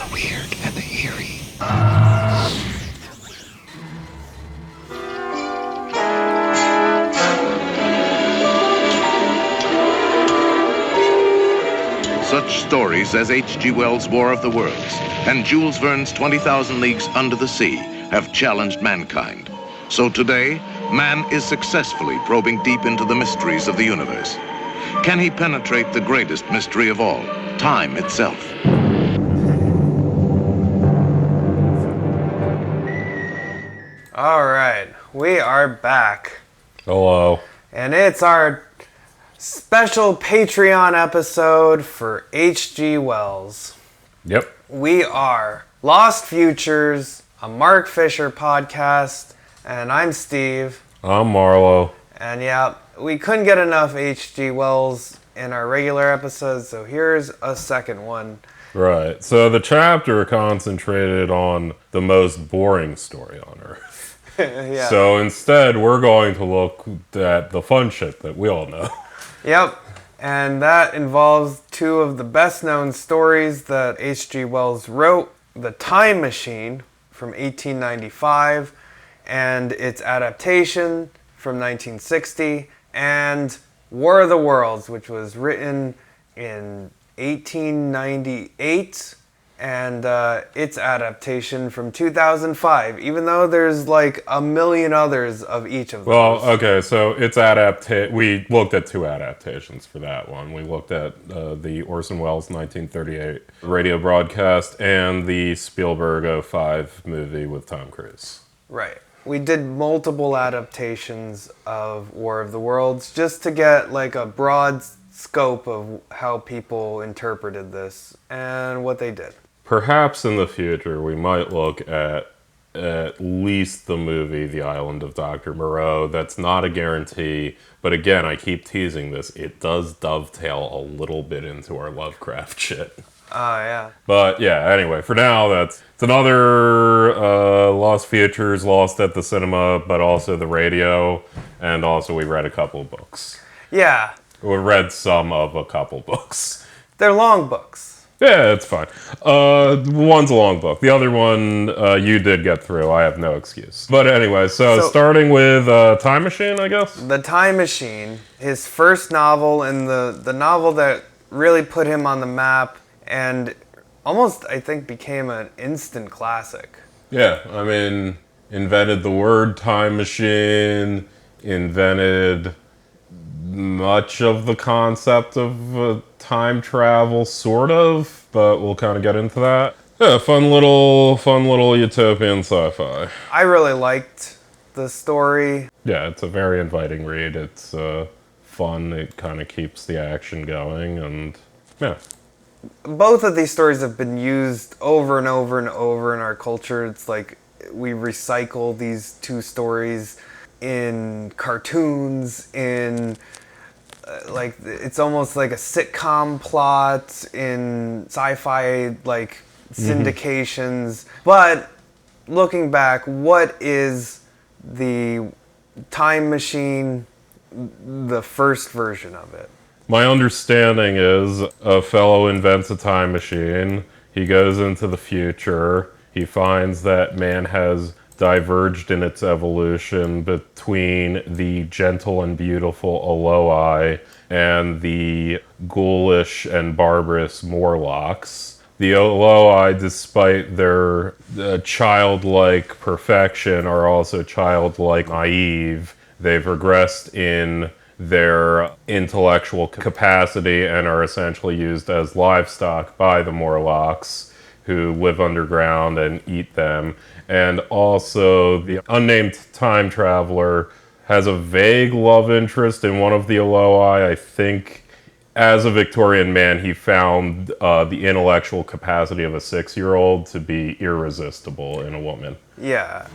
the weird and the eerie. Such stories as H.G. Wells' War of the Worlds and Jules Verne's 20,000 Leagues Under the Sea have challenged mankind. So today, man is successfully probing deep into the mysteries of the universe. Can he penetrate the greatest mystery of all, time itself? All right, we are back. Hello. And it's our special Patreon episode for H.G. Wells. Yep. We are Lost Futures, a Mark Fisher podcast, and I'm Steve. I'm Marlo. And yeah, we couldn't get enough H.G. Wells in our regular episodes, so here's a second one. Right. So the chapter concentrated on the most boring story on Earth. Yeah. So instead, we're going to look at the fun shit that we all know. Yep. And that involves two of the best-known stories that H.G. Wells wrote, The Time Machine from 1895 and its adaptation from 1960, and War of the Worlds, which was written in 1898, and its adaptation from 2005, even though there's like a million others of each of those. Well, okay, so we looked at two adaptations for that one. We looked at the Orson Welles 1938 radio broadcast and the Spielberg 05 movie with Tom Cruise. Right. We did multiple adaptations of War of the Worlds just to get like a broad scope of how people interpreted this and what they did. Perhaps in the future we might look at least the movie The Island of Dr. Moreau. That's not a guarantee, but again, I keep teasing this. It does dovetail a little bit into our Lovecraft shit. Yeah. But yeah, anyway, for now, it's another Lost Futures, Lost at the cinema, but also the radio, and also we read a couple of books. Yeah. We read some of a couple books. They're long books. Yeah, it's fine. One's a long book. The other one you did get through. I have no excuse. But anyway, so starting with Time Machine, I guess? The Time Machine, his first novel, and the novel that really put him on the map, and almost, I think, became an instant classic. Yeah, I mean, invented the word time machine, invented much of the concept of time travel, sort of, but we'll kind of get into that. Yeah, fun little utopian sci-fi. I really liked the story. Yeah, it's a very inviting read. It's fun. It kind of keeps the action going, and yeah. Both of these stories have been used over and over and over in our culture. It's like we recycle these two stories in cartoons, in like it's almost like a sitcom plot in sci-fi like syndications. But looking back, what is the Time Machine, the first version of it? My understanding is a fellow invents a time machine. He goes into the future. He finds that man has diverged in its evolution between the gentle and beautiful Eloi and the ghoulish and barbarous Morlocks. The Eloi, despite their childlike perfection, are also childlike naive. They've regressed in their intellectual capacity and are essentially used as livestock by the Morlocks, who live underground and eat them. And also, the unnamed time traveler has a vague love interest in one of the Eloi. I think as a Victorian man, he found the intellectual capacity of a 6-year-old to be irresistible in a woman. Yeah.